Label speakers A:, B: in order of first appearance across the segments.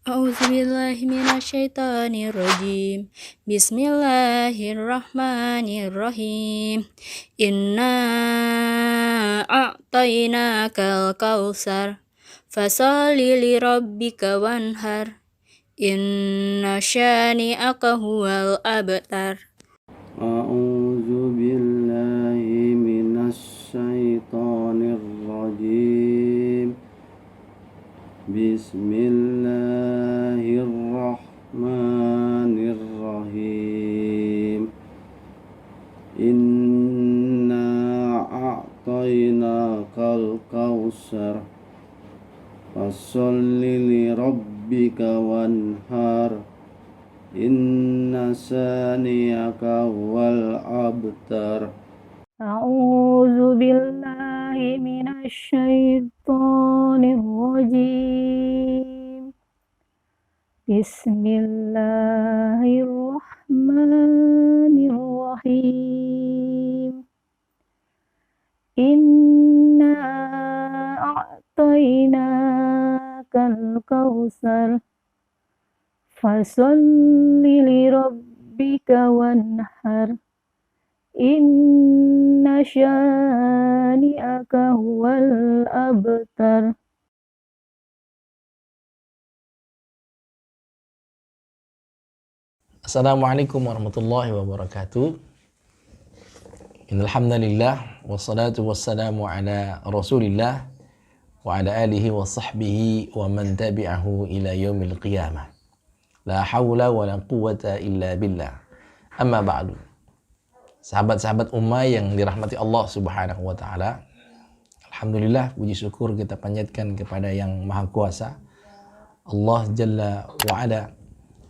A: A'udzubillahiminasyaitonirrajim. Bismillahirrahmanirrahim. Inna a'tainakal kautsar. Fasholli lirabbika wanhar. Inna syani'aka huwal abtar.
B: A'udzu billahi minasy syaithanir rajim. Bismillahirrahmanirrahim. Inna a'tainakal kautsar. Fasholli lirabbika wanhar. Inna saniyaka wal abtar.
C: A'udzu billahi minasy syaithanir rajim. Bismillahirrahmanirrahim. Inna a'tainakal kautsar. Fasholli lirabbika wanhar. Inna syani'aka huwal abtar.
D: Assalamualaikum warahmatullahi wabarakatuh. Innal hamdalillah wassalatu wassalamu ala Rasulillah wa ala alihi wa sahbihi wa man tabi'ahu ila yaumil qiyamah. La haula wa la quwwata illa billah. Amma ba'du. Sahabat-sahabat ummah yang dirahmati Allah Subhanahu wa taala. Alhamdulillah, puji syukur kita panjatkan kepada Yang Maha Kuasa, Allah Jalla wa Ala,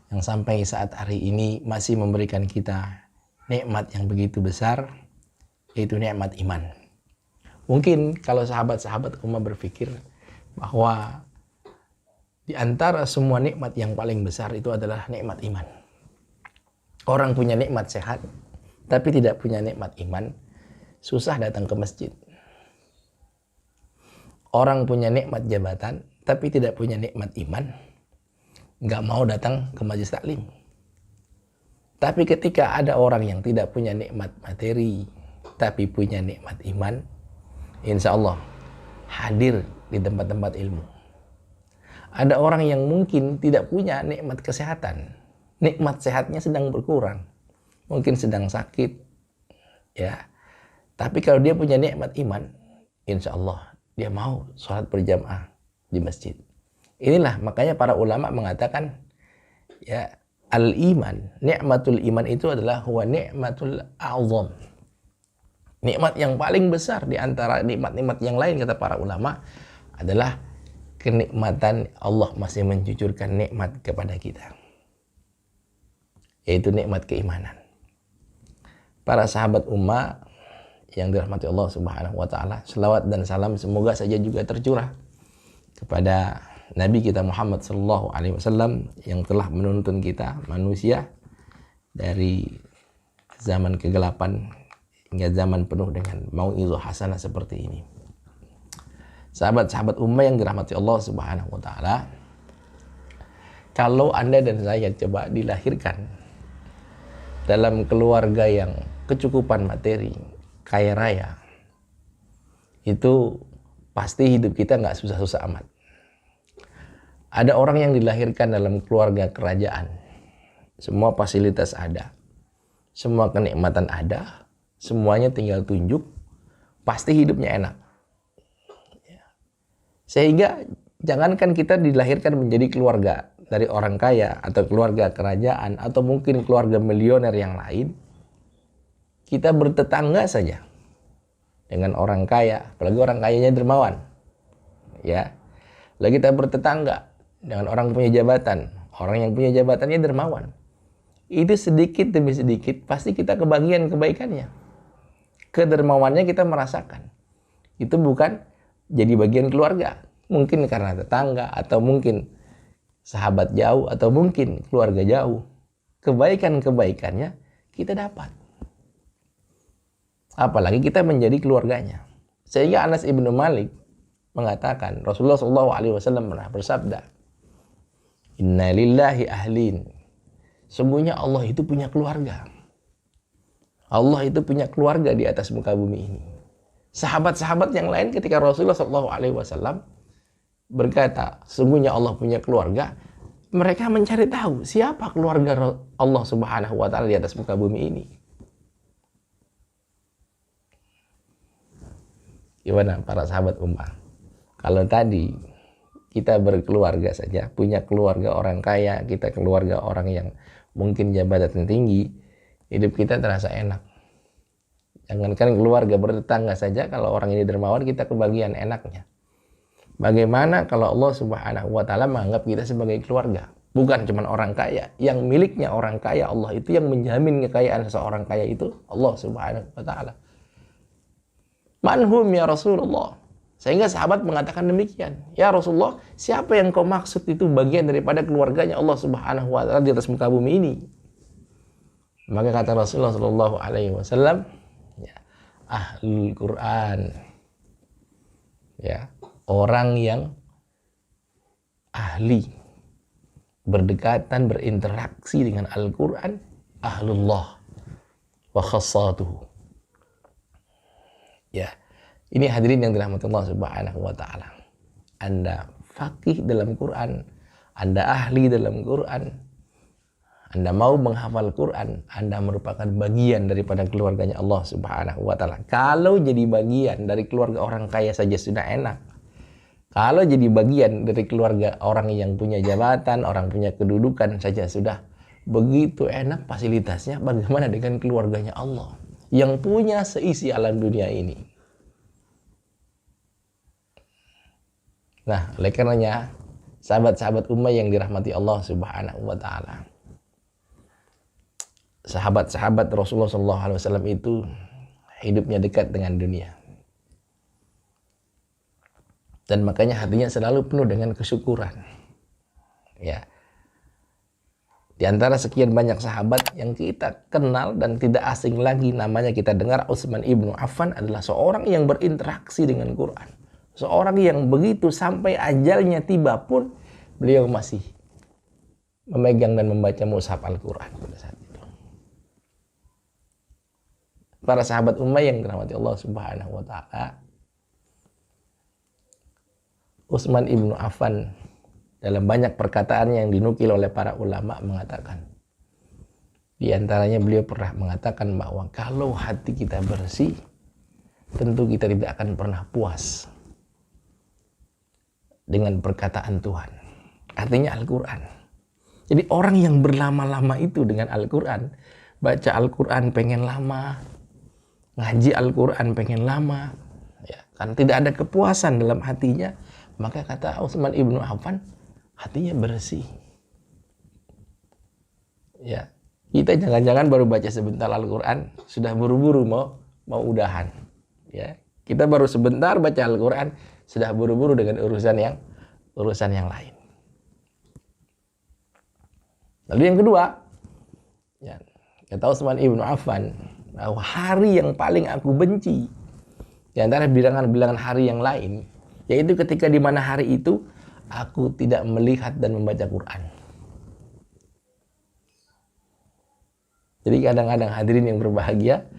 D: yang sampai saat hari ini masih memberikan kita nikmat yang begitu besar, yaitu nikmat iman. Mungkin kalau sahabat-sahabat ummah berpikir bahwa di antara semua nikmat yang paling besar itu adalah nikmat iman. Orang punya nikmat sehat, tapi tidak punya nikmat iman, susah datang ke masjid. Orang punya nikmat jabatan, tapi tidak punya nikmat iman, nggak mau datang ke majelis taklim. Tapi ketika ada orang yang tidak punya nikmat materi, tapi punya nikmat iman, insya Allah hadir di tempat-tempat ilmu. Ada orang yang mungkin tidak punya nikmat kesehatan, nikmat sehatnya sedang berkurang, mungkin sedang sakit, ya. Tapi kalau dia punya nikmat iman, insya Allah dia mau sholat berjamaah di masjid. Inilah makanya para ulama mengatakan, ya, al-iman, nikmatul iman itu adalah huwa nikmatul a'zam. Nikmat yang paling besar di antara nikmat-nikmat yang lain, kata para ulama, adalah kenikmatan Allah masih menjujurkan nikmat kepada kita, yaitu nikmat keimanan. Para sahabat ummah yang dirahmati Allah Subhanahu wa taala, selawat dan salam semoga saja juga tercurah kepada Nabi kita Muhammad sallallahu alaihi wasallam yang telah menuntun kita manusia dari zaman kegelapan hingga zaman penuh dengan mau'izah hasanah seperti ini. Sahabat-sahabat ummah yang dirahmati Allah Subhanahu wa taala, kalau Anda dan saya coba dilahirkan dalam keluarga yang kecukupan materi, kaya raya, itu pasti hidup kita nggak susah-susah amat. Ada orang yang dilahirkan dalam keluarga kerajaan, semua fasilitas ada, semua kenikmatan ada, semuanya tinggal tunjuk, pasti hidupnya enak. Sehingga jangankan kita dilahirkan menjadi keluarga dari orang kaya atau keluarga kerajaan atau mungkin keluarga milioner yang lain, kita bertetangga saja dengan orang kaya, apalagi orang kayanya dermawan, ya. Lalu kita bertetangga dengan orang punya jabatan, orang yang punya jabatannya dermawan. Itu sedikit demi sedikit pasti kita kebagian kebaikannya. Kedermawannya kita merasakan. Itu bukan jadi bagian keluarga, mungkin karena tetangga atau mungkin sahabat jauh atau mungkin keluarga jauh. Kebaikan-kebaikannya kita dapat, apalagi kita menjadi keluarganya. Sehingga Anas ibnu Malik mengatakan Rasulullah SAW pernah bersabda, Inna lillahi ahlin. Sungguhnya Allah itu punya keluarga. Allah itu punya keluarga di atas muka bumi ini. Sahabat-sahabat yang lain ketika Rasulullah SAW berkata, sungguhnya Allah punya keluarga, mereka mencari tahu siapa keluarga Allah Subhanahu wa Ta'ala di atas muka bumi ini. Gimana para sahabat ummah? Kalau tadi kita berkeluarga saja, punya keluarga orang kaya, kita keluarga orang yang mungkin jabatan tinggi, hidup kita terasa enak. Jangankan keluarga bertetangga saja, kalau orang ini dermawan, kita kebagian enaknya. Bagaimana kalau Allah Subhanahu wa Ta'ala menganggap kita sebagai keluarga? Bukan cuma orang kaya, yang miliknya orang kaya Allah itu, yang menjamin kekayaan seseorang kaya itu Allah Subhanahu wa Ta'ala. Manhum ya Rasulullah. Sehingga sahabat mengatakan demikian, ya Rasulullah, siapa yang kau maksud itu bagian daripada keluarganya Allah Subhanahu wa Ta'ala di atas muka bumi ini? Maka kata Rasulullah Shallallahu Alaihi Wasallam, ya, ahlul Quran, ya, orang yang ahli berdekatan, berinteraksi dengan Al-Quran, ahlullah wa khassatuhu. Ya, ini hadirin yang dirahmati Allah Subhanahu wa Ta'ala. Anda faqih dalam Quran, Anda ahli dalam Quran, Anda mau menghafal Quran, Anda merupakan bagian daripada keluarganya Allah Subhanahu wa Ta'ala. Kalau jadi bagian dari keluarga orang kaya saja sudah enak. Kalau jadi bagian dari keluarga orang yang punya jabatan, orang punya kedudukan saja sudah begitu enak fasilitasnya, bagaimana dengan keluarganya Allah yang punya seisi alam dunia ini? Nah, oleh karenanya sahabat-sahabat ummah yang dirahmati Allah Subhanahu wa Ta'ala, sahabat-sahabat Rasulullah SAW itu hidupnya dekat dengan dunia. Dan makanya hatinya selalu penuh dengan kesyukuran. Ya. Di antara sekian banyak sahabat yang kita kenal dan tidak asing lagi namanya kita dengar, Utsman ibnu Affan adalah seorang yang berinteraksi dengan Quran. Seorang yang begitu sampai ajalnya tiba pun beliau masih memegang dan membaca mushaf Al-Quran pada saat itu. Para sahabat ummah yang dirahmati Allah Subhanahu wa Ta'ala, Utsman ibnu Affan dalam banyak perkataan yang dinukil oleh para ulama mengatakan, di antaranya beliau pernah mengatakan bahwa kalau hati kita bersih, tentu kita tidak akan pernah puas dengan perkataan Tuhan. Artinya Al-Quran. Jadi orang yang berlama-lama itu dengan Al-Quran, baca Al-Quran pengen lama, ngaji Al-Quran pengen lama, ya, kan tidak ada kepuasan dalam hatinya, maka kata Utsman ibnu Affan, hatinya bersih. Ya, kita jangan-jangan baru baca sebentar Al-Quran sudah buru-buru mau udahan. Ya, kita baru sebentar baca Al-Quran sudah buru-buru dengan urusan yang lain. Lalu yang kedua, ya, kata Utsman ibnu Affan, bahwa hari yang paling aku benci di antara bilangan-bilangan hari yang lain, yaitu ketika di mana hari itu aku tidak melihat dan membaca Quran. Jadi kadang-kadang hadirin yang berbahagia,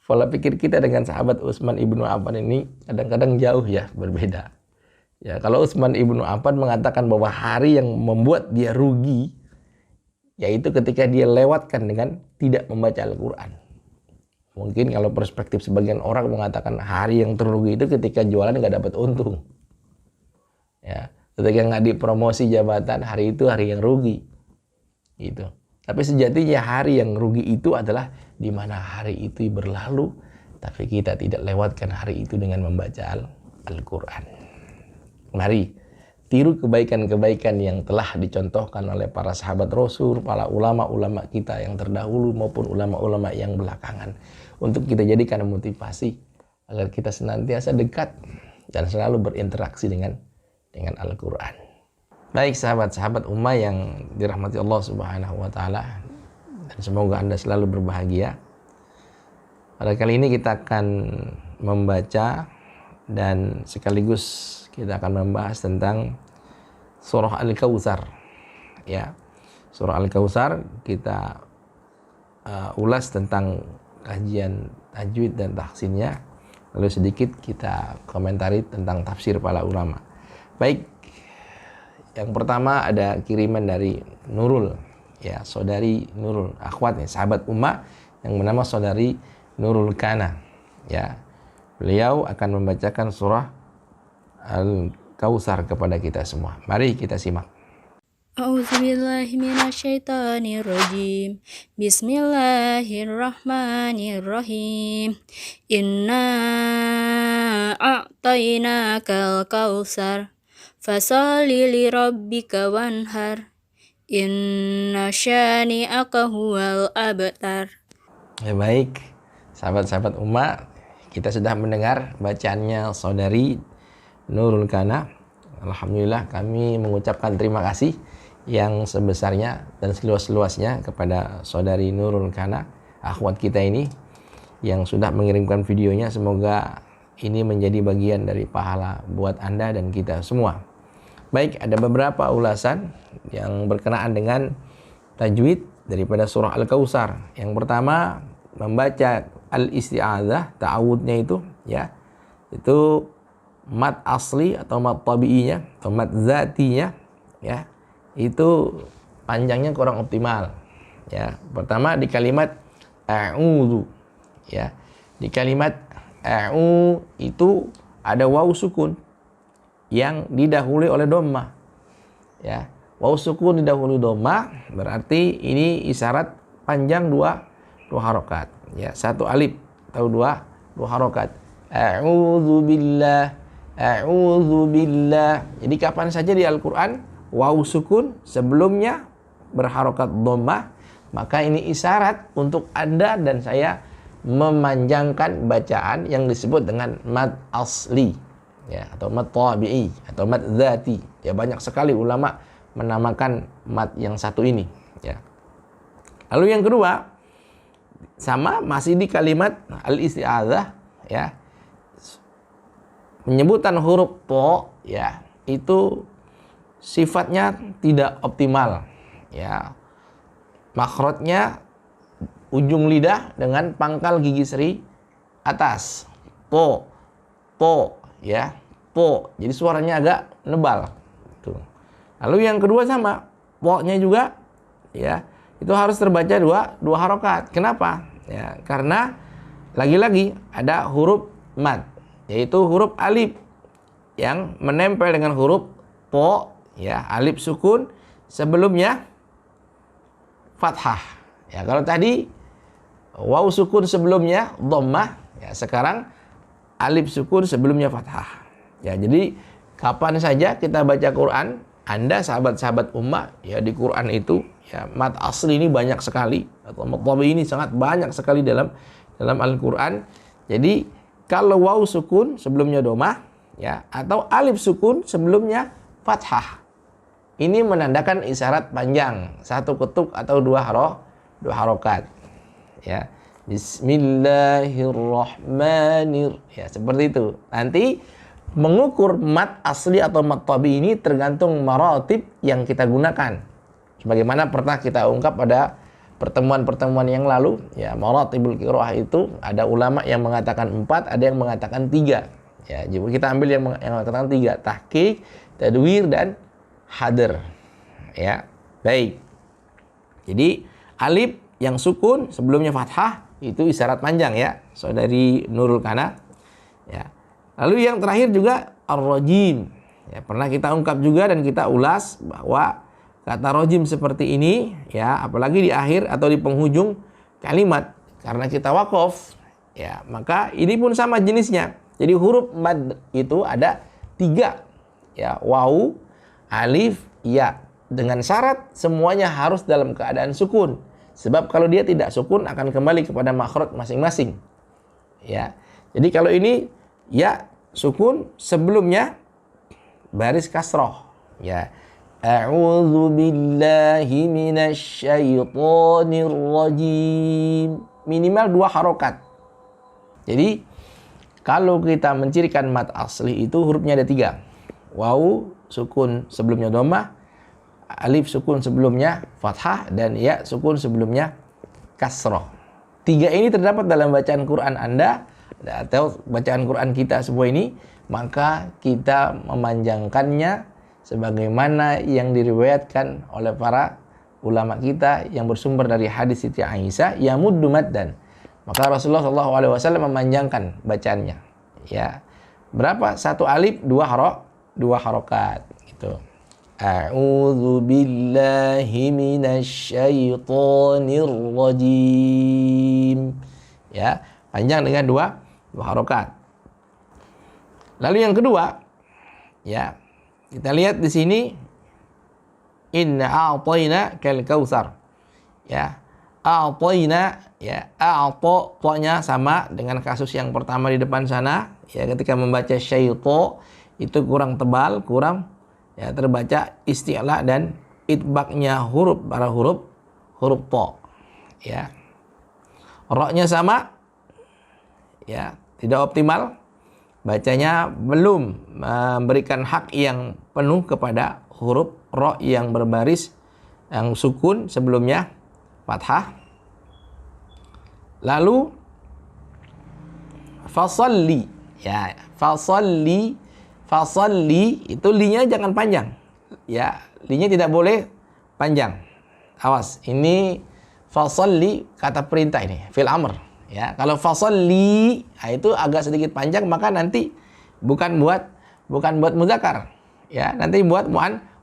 D: pola pikir kita dengan sahabat Utsman ibnu Affan ini kadang-kadang jauh ya, berbeda. Ya, kalau Utsman ibnu Affan mengatakan bahwa hari yang membuat dia rugi, yaitu ketika dia lewatkan dengan tidak membaca Al-Quran. Mungkin kalau perspektif sebagian orang mengatakan hari yang terrugi itu ketika jualan nggak dapat untung. Ya, ketika nggak dipromosi jabatan, hari itu hari yang rugi. Gitu. Tapi sejatinya hari yang rugi itu adalah di mana hari itu berlalu, tapi kita tidak lewatkan hari itu dengan membaca Al-Quran. Mari tiru kebaikan-kebaikan yang telah dicontohkan oleh para sahabat Rasul, para ulama-ulama kita yang terdahulu maupun ulama-ulama yang belakangan, untuk kita jadikan motivasi agar kita senantiasa dekat dan selalu berinteraksi dengan Al-Quran. Baik sahabat-sahabat ummah yang dirahmati Allah Subhanahu wa Ta'ala, dan semoga Anda selalu berbahagia. Pada kali ini kita akan membaca dan sekaligus kita akan membahas tentang surah Al-Kautsar, ya. Surah Al-Kautsar kita ulas tentang kajian tajwid dan tahsinnya. Lalu sedikit kita komentari tentang tafsir para ulama. Baik, yang pertama ada kiriman dari Nurul, ya, saudari Nurul, akhwatnya, sahabat Umma yang bernama saudari Nurul Kana, ya. Beliau akan membacakan surah Al-Kautsar kepada kita semua. Mari kita simak.
A: A'udzubillahi minasyaitonirrajim. Bismillahirrahmanirrahim. Inna a'tainakal kautsar. Fasholli lirabbika wanhar. Inna syani'aka huwal abtar.
D: Ya, baik, sahabat-sahabat Umma, kita sudah mendengar bacaannya saudari Nurul Kana. Alhamdulillah, kami mengucapkan terima kasih yang sebesarnya dan seluas-luasnya kepada saudari Nurul Kana, akhwat kita ini yang sudah mengirimkan videonya. Semoga ini menjadi bagian dari pahala buat Anda dan kita semua. Baik, ada beberapa ulasan yang berkenaan dengan tajwid daripada surah Al-Kautsar. Yang pertama, membaca al-isti'adzah, ta'awudnya itu, ya, itu mad asli atau mad tabi'inya atau mad zatinya, ya, itu panjangnya kurang optimal, ya. Pertama di kalimat a'udzu, ya, di kalimat a'u itu ada waw sukun yang didahului oleh dhammah, ya. Waw sukun didahului dhammah berarti ini isyarat panjang dua harokat, ya, satu alif atau dua harokat. A'udzu billah, a'udzu billah. Jadi kapan saja di Al-Qur'an waw sukun sebelumnya berharokat dhammah, maka ini isyarat untuk Anda dan saya memanjangkan bacaan yang disebut dengan mad asli, ya, atau mad tabi'i atau mad zati. Ya, banyak sekali ulama menamakan mad yang satu ini, ya. Lalu yang kedua, sama masih di kalimat al-isti'adzah, ya, penyebutan huruf to, ya, itu sifatnya tidak optimal, ya. Makhrajnya ujung lidah dengan pangkal gigi seri atas, to, ya, to. Jadi suaranya agak nebal. Tuh. Lalu yang kedua sama, po-nya juga, ya, itu harus terbaca dua harokat. Kenapa? Ya, karena lagi-lagi ada huruf mad, yaitu huruf alif yang menempel dengan huruf po, ya, alif sukun sebelumnya fathah. Ya, kalau tadi waw sukun sebelumnya dhammah, ya, sekarang alif sukun sebelumnya fathah. Ya, jadi kapan saja kita baca Quran, Anda sahabat-sahabat ummah, ya, di Quran itu, ya, mad asli ini banyak sekali atau mad tabi'i ini sangat banyak sekali dalam Al-Quran. Jadi kalau waw sukun sebelumnya dhammah, ya, atau alif sukun sebelumnya fathah, ini menandakan isyarat panjang, satu ketuk atau dua harokat, ya. Bismillahirrahmanirrahim, ya, seperti itu. Nanti mengukur mad asli atau mad tabi'i ini tergantung maratib yang kita gunakan. Sebagaimana pernah kita ungkap pada pertemuan-pertemuan yang lalu, ya, maratibul qiraah itu ada ulama yang mengatakan 4, ada yang mengatakan 3. Ya, jadi kita ambil yang mengatakan 3, tahqiq, tadwir, dan hadr. Ya, baik. Jadi alif yang sukun sebelumnya fathah itu isyarat panjang, ya, saudari Nurul Kana. Ya. Lalu yang terakhir juga ar-rajim. Ya, pernah kita ungkap juga dan kita ulas bahwa kata rajim seperti ini, ya, apalagi di akhir atau di penghujung kalimat, karena kita waqaf, ya, maka ini pun sama jenisnya. Jadi huruf mad itu ada 3, ya, waw, alif, ya, dengan syarat semuanya harus dalam keadaan sukun. Sebab kalau dia tidak sukun akan kembali kepada makhraj masing-masing. Ya. Jadi kalau ini ya sukun sebelumnya baris kasroh, ya. A'udzu billahi minasyaitonir rajim. Minimal 2 harokat. Jadi kalau kita mencirikan mad asli itu hurufnya ada 3. Waw sukun sebelumnya dhammah, alif sukun sebelumnya fathah dan ya sukun sebelumnya kasrah. 3 ini terdapat dalam bacaan Quran Anda atau bacaan Quran kita semua ini, maka kita memanjangkannya sebagaimana yang diriwayatkan oleh para ulama kita yang bersumber dari hadis Siti Aisyah, yamuddu maddan. Maka Rasulullah SAW memanjangkan bacaannya. Ya. Berapa? 1 alif 2 harokat gitu. A'udzu billahi minasyaitonir rajim. Ya, panjang dengan 2 harokat. Lalu yang kedua, ya, kita lihat di sini inna a'tayna kal kautsar. Ya, a'tayna, ya, a'ta-nya sama dengan kasus yang pertama di depan sana. Ya, ketika membaca syaito itu kurang tebal, kurang ya terbaca isti'la dan itbaknya para huruf to. Ya. Ra-nya sama, ya, tidak optimal. Bacanya belum memberikan hak yang penuh kepada huruf ra yang berbaris yang sukun sebelumnya fathah. Lalu fasalli, ya, fasalli itu linya jangan panjang. Ya, linya tidak boleh panjang. Awas, ini fasalli kata perintah ini, fil amr. Ya, kalau fasalli itu agak sedikit panjang, maka nanti bukan buat muzakkar. Ya, nanti buat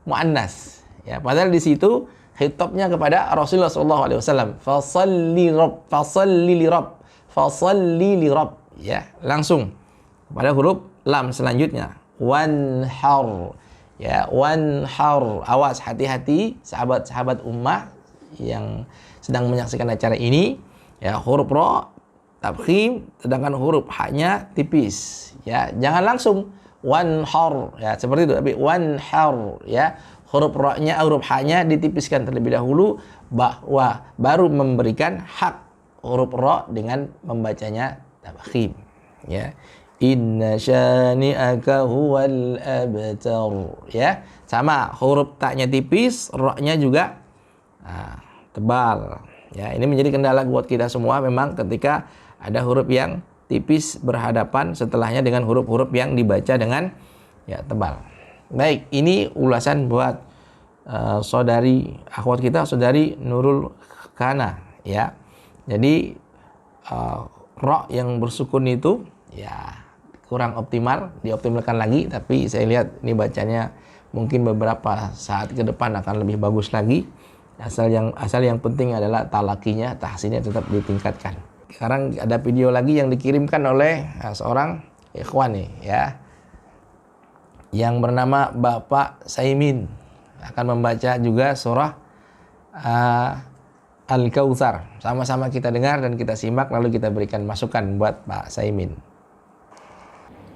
D: muannas. Ya, padahal di situ khitabnya kepada Rasulullah SAW. Fasalli li rabb. Ya, langsung pada huruf lam selanjutnya. Wanhar. Ya, wanhar. Awas, hati-hati sahabat-sahabat ummah yang sedang menyaksikan acara ini. Ya, huruf ra tafkhim, sedangkan huruf ha-nya tipis. Ya, jangan langsung wanhar. Ya, seperti itu, tapi wanhar, ya. Huruf ra-nya, huruf ha-nya ditipiskan terlebih dahulu bahwa baru memberikan hak huruf ra dengan membacanya tafkhim. Ya. Inna syani'aka huwal abtar. Ya, sama huruf ta-nya tipis, ra-nya juga tebal. Ya, ini menjadi kendala buat kita semua memang ketika ada huruf yang tipis berhadapan setelahnya dengan huruf-huruf yang dibaca dengan ya tebal. Baik, ini ulasan buat saudari akhwat kita, saudari Nurul Kana, ya. Jadi ra yang bersukun itu ya kurang optimal, dioptimalkan lagi, tapi saya lihat ini bacanya mungkin beberapa saat ke depan akan lebih bagus lagi. Asal yang penting adalah talakinya, tahsinnya tetap ditingkatkan. Sekarang ada video lagi yang dikirimkan oleh seorang ikhwan nih, ya, yang bernama Bapak Saimin, akan membaca juga surah Al-Kautsar. Sama-sama kita dengar dan kita simak, lalu kita berikan masukan buat Pak Saimin.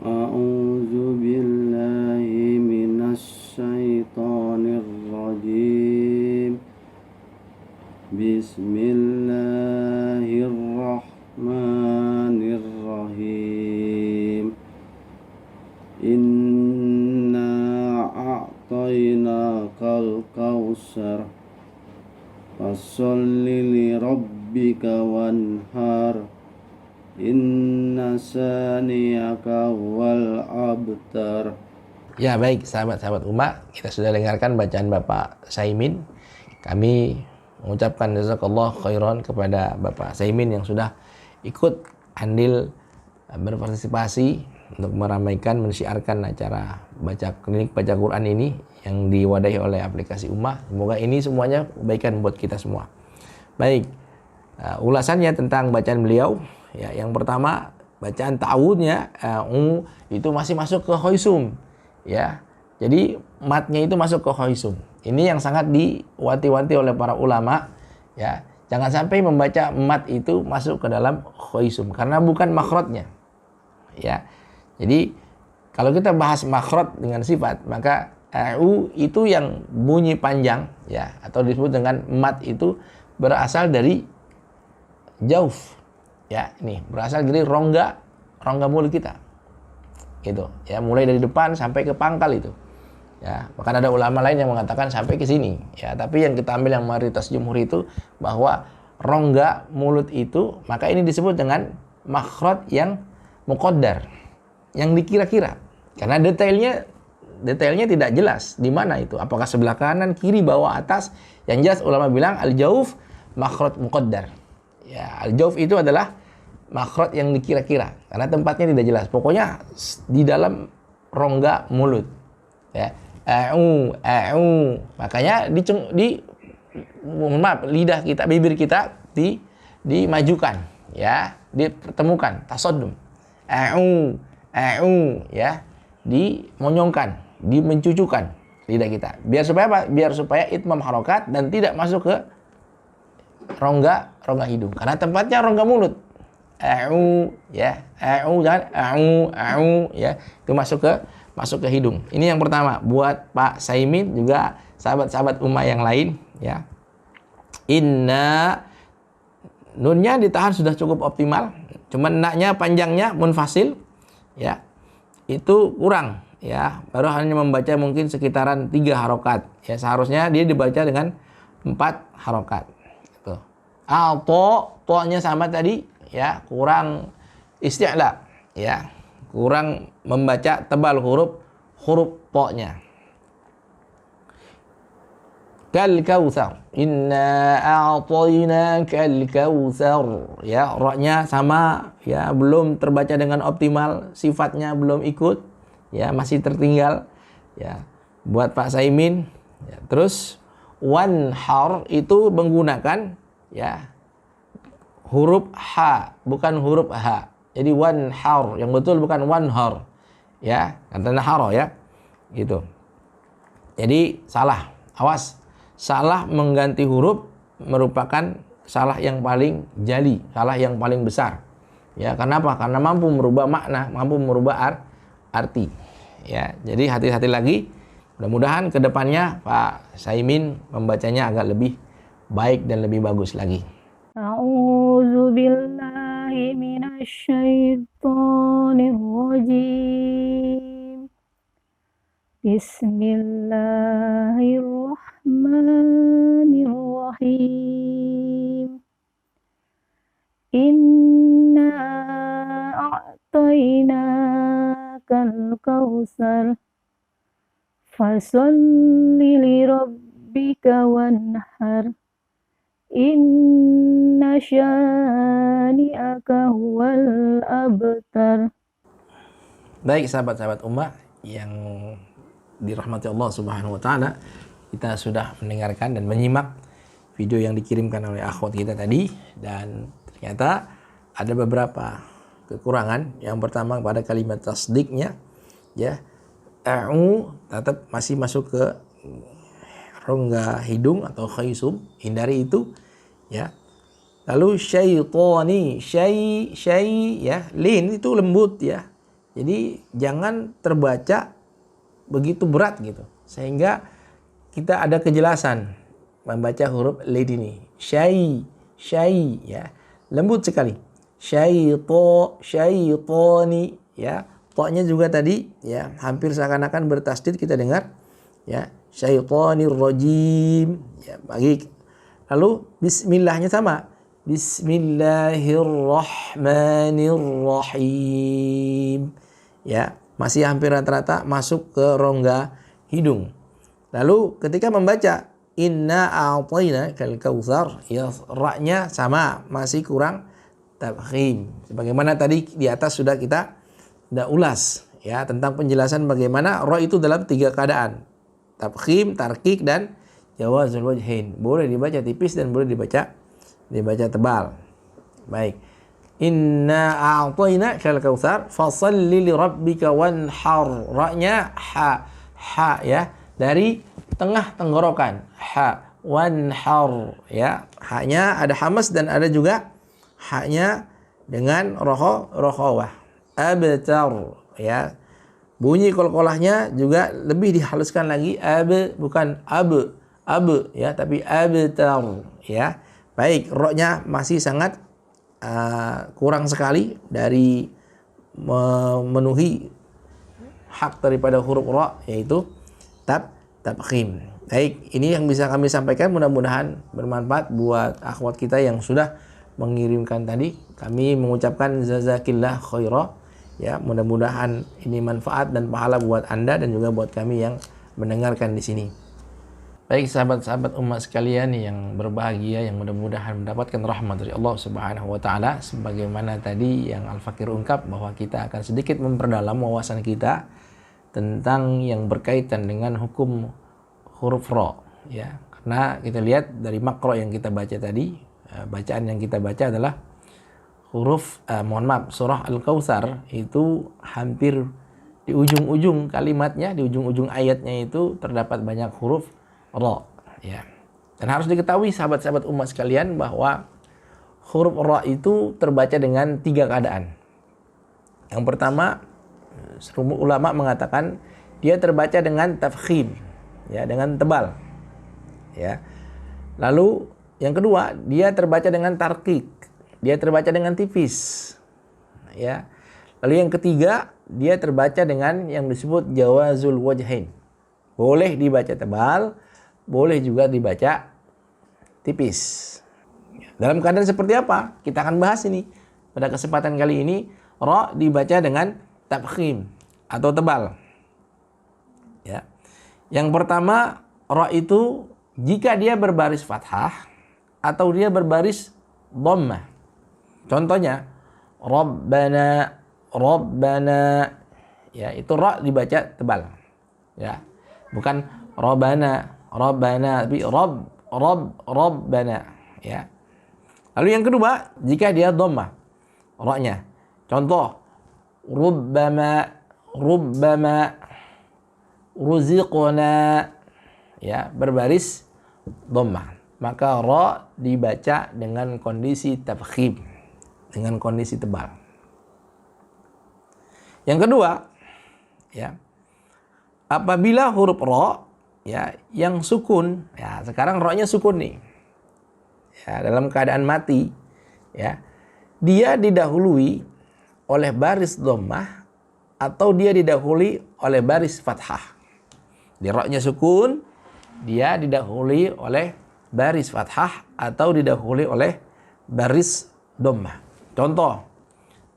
B: A'udzu billahi minasy syaithanir rajim. Bismillahirrahmanirrahim. Inna a'tainakal kautsar. Fasholli li rabbika wanhar. Inna saniyaka wal abtar.
D: Ya, baik sahabat-sahabat umat, kita sudah dengarkan bacaan Bapak Saimin. Kami mengucapkan jazakallah khairan kepada Bapak Saimin yang sudah ikut andil berpartisipasi untuk meramaikan, mensyiarkan acara klinik baca Quran ini yang diwadahi oleh aplikasi Ummah. Semoga ini semuanya kebaikan buat kita semua. Baik, ulasannya tentang bacaan beliau. Ya, yang pertama, bacaan ta'awudnya itu masih masuk ke khaisum. Ya, jadi matnya itu masuk ke khaisum. Ini yang sangat diwanti-wanti oleh para ulama, ya. Jangan sampai membaca mat itu masuk ke dalam khaisum karena bukan makhrajnya. Ya. Jadi kalau kita bahas makhraj dengan sifat, maka itu yang bunyi panjang, ya, atau disebut dengan mat itu berasal dari jauf. Ya, ini berasal dari rongga mulut kita. Gitu, ya, mulai dari depan sampai ke pangkal itu. Ya, bahkan ada ulama lain yang mengatakan sampai ke sini. Ya, tapi yang kita ambil yang mayoritas jumhur itu bahwa rongga mulut itu, maka ini disebut dengan makhraj yang muqaddar, yang dikira-kira. Karena detailnya tidak jelas di mana itu. Apakah sebelah kanan, kiri, bawah, atas? Yang jelas ulama bilang al-jauf makhraj muqaddar. Ya, al-jauf itu adalah makhraj yang dikira-kira karena tempatnya tidak jelas. Pokoknya di dalam rongga mulut. Ya. Makanya lidah kita, bibir kita dimajukan, ya, dipertemukan, tasaddum. Ya, dimonyongkan, dimencucukan lidah kita. Biar supaya apa? Biar supaya itmam harokat dan tidak masuk ke rongga hidung. Karena tempatnya rongga mulut. Ya, jangan ya, itu masuk ke hidung. Ini yang pertama buat Pak Saimin, juga sahabat-sahabat ummah yang lain, ya. Inna, nunnya ditahan sudah cukup optimal. Cuman naknya panjangnya munfasil, ya. Itu kurang, ya. Baru hanya membaca mungkin sekitaran 3 harokat. Ya, seharusnya dia dibaca dengan 4 harokat. Gitu. To-nya sama tadi, ya, kurang isti'la, ya. Kurang membaca tebal huruf to-nya. Kal kautsar, inna a'tainakal kautsar, ya, ra-nya sama, ya, belum terbaca dengan optimal, sifatnya belum ikut, ya, masih tertinggal, ya, buat Pak Saimin, ya. Terus wanhar itu menggunakan, ya, huruf ha, bukan huruf ha. Jadi wanhar, yang betul bukan wanhar, ya, kata nahara, ya, gitu. Jadi salah, awas, salah mengganti huruf merupakan salah yang paling jali, salah yang paling besar, ya. Kenapa? Karena mampu merubah makna, mampu merubah arti, ya. Jadi hati-hati lagi. Mudah-mudahan kedepannya Pak Saimin membacanya agak lebih baik dan lebih bagus lagi.
C: A'udzu billahi minasy syaithanir rajim. Bismillahirrahmanirrahim. Inna a'tainakal kautsar fasalli lirabbika wanhar. Inna syani'aka huwal abtar.
D: Baik sahabat-sahabat ummah yang dirahmati Allah Subhanahu wa taala, kita sudah mendengarkan dan menyimak video yang dikirimkan oleh akhwat kita tadi, dan ternyata ada beberapa kekurangan. Yang pertama pada kalimat tasdiknya, ya, tetap masih masuk ke rongga hidung atau khaisum, hindari itu, ya. Lalu syaitani, ya, lin itu lembut, ya. Jadi jangan terbaca begitu berat gitu, sehingga kita ada kejelasan membaca huruf lin ini. Ya, lembut sekali. Syaitani, ya. To-nya juga tadi, ya, hampir seakan-akan bertasdid kita dengar, ya. Syaitanir rajim, ya, baik. Lalu bismillahnya sama, bismillahirrahmanirrahim, ya, masih hampir rata-rata masuk ke rongga hidung. Lalu ketika membaca inna a'tainakal kautsar, ya, ra-nya sama, masih kurang tafkhim. Sebagaimana tadi di atas sudah kita ulas, ya, tentang penjelasan bagaimana ra itu dalam 3 keadaan. Tafkhim, tarkik, dan jawazul wajhain. Boleh dibaca tipis dan boleh dibaca tebal. Baik. Inna a'tainakal kautsar fasalli lirabbika wanhar. Ra-nya ha, ya, dari tengah tenggorokan. Ha, wanhar, ya. Ha-nya ada hamas dan ada juga ha-nya dengan rokhawah. Abtar, ya. Bunyi qalqalahnya juga lebih dihaluskan lagi, bukan ab, ya, tapi abtar, ya. Baik, ro-nya masih sangat kurang sekali dari memenuhi hak daripada huruf ro, yaitu tabkhim. Baik, ini yang bisa kami sampaikan, mudah-mudahan bermanfaat buat akhwat kita yang sudah mengirimkan tadi. Kami mengucapkan jazakillah khaira, ya, mudah-mudahan ini manfaat dan pahala buat Anda dan juga buat kami yang mendengarkan di sini. Baik sahabat-sahabat umat sekalian yang berbahagia, yang mudah-mudahan mendapatkan rahmat dari Allah Subhanahu wa taala, sebagaimana tadi yang Al-Fakir ungkap bahwa kita akan sedikit memperdalam wawasan kita tentang yang berkaitan dengan hukum huruf ra, ya. Karena kita lihat dari makro yang kita baca tadi, bacaan yang kita baca adalah huruf surah Al-Kautsar itu hampir di ujung-ujung kalimatnya, di ujung-ujung ayatnya itu terdapat banyak huruf ra, ya. Dan harus diketahui sahabat-sahabat umat sekalian bahwa huruf ra itu terbaca dengan 3 keadaan. Yang pertama, seluruh ulama mengatakan dia terbaca dengan tafkhim, ya, dengan tebal, ya. Lalu yang kedua, dia terbaca dengan tarqiq, dia terbaca dengan tipis, ya. Lalu yang ketiga, dia terbaca dengan yang disebut jawazul wajhain, boleh dibaca tebal, boleh juga dibaca tipis. Dalam keadaan seperti apa? Kita akan bahas ini pada kesempatan kali ini. Ra dibaca dengan tafkhim atau tebal, ya. Yang pertama, ra itu jika dia berbaris fathah atau dia berbaris dhammah. Contohnya Rabbana, Rabbana, ya, itu ra dibaca tebal, ya. Bukan Rabbana, Rabbana, tapi Rabbana, ya. Lalu yang kedua, jika dia dhammah ra-nya. Contoh Rubbama, Rubbama, Ruziqna, ya, berbaris dhammah. Maka ra dibaca dengan kondisi tafkhim, dengan kondisi tebal. Yang kedua, ya, apabila huruf ra, ya, yang sukun, ya, sekarang ra-nya sukun nih, ya, dalam keadaan mati, ya, dia didahului oleh baris dhammah atau dia didahului oleh baris fathah. Di ra-nya sukun, dia didahului oleh baris fathah atau didahului oleh baris dhammah. Contoh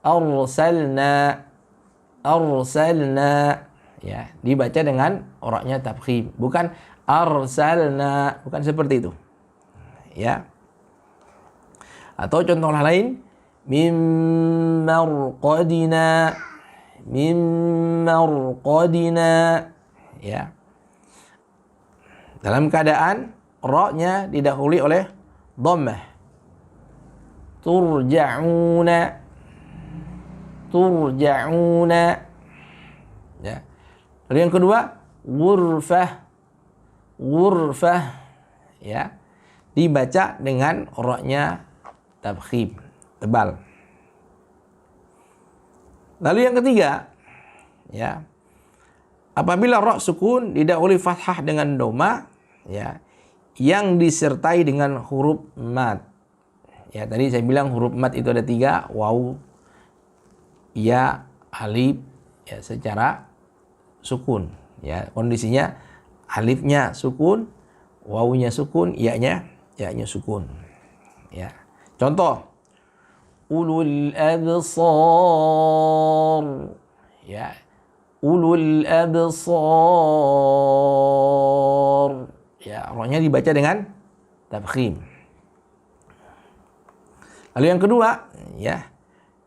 D: arsalna, arsalna, ya, dibaca dengan ra-nya tafkhim, bukan arsalna, bukan seperti itu, ya. Atau contoh lain, mim marqadina, mim marqadina, ya. Dalam keadaan ra-nya didahului oleh dhammah. Turja'una, turja'una, ya. Lalu yang kedua, ghurfah, ghurfah, ya, dibaca dengan ra-nya tafkhim, tebal. Lalu yang ketiga, ya, apabila ra sukun didahului fathah dengan dhammah, ya, yang disertai dengan huruf mad. Ya, tadi saya bilang huruf mad itu ada 3, waw, ya, alif, ya, secara sukun, ya. Kondisinya alifnya sukun, wawunya sukun, ya-nya sukun, ya. Contoh ulul absar, ya, ulul absar, ya, ra-nya dibaca dengan tafkhim. Lalu yang kedua, ya,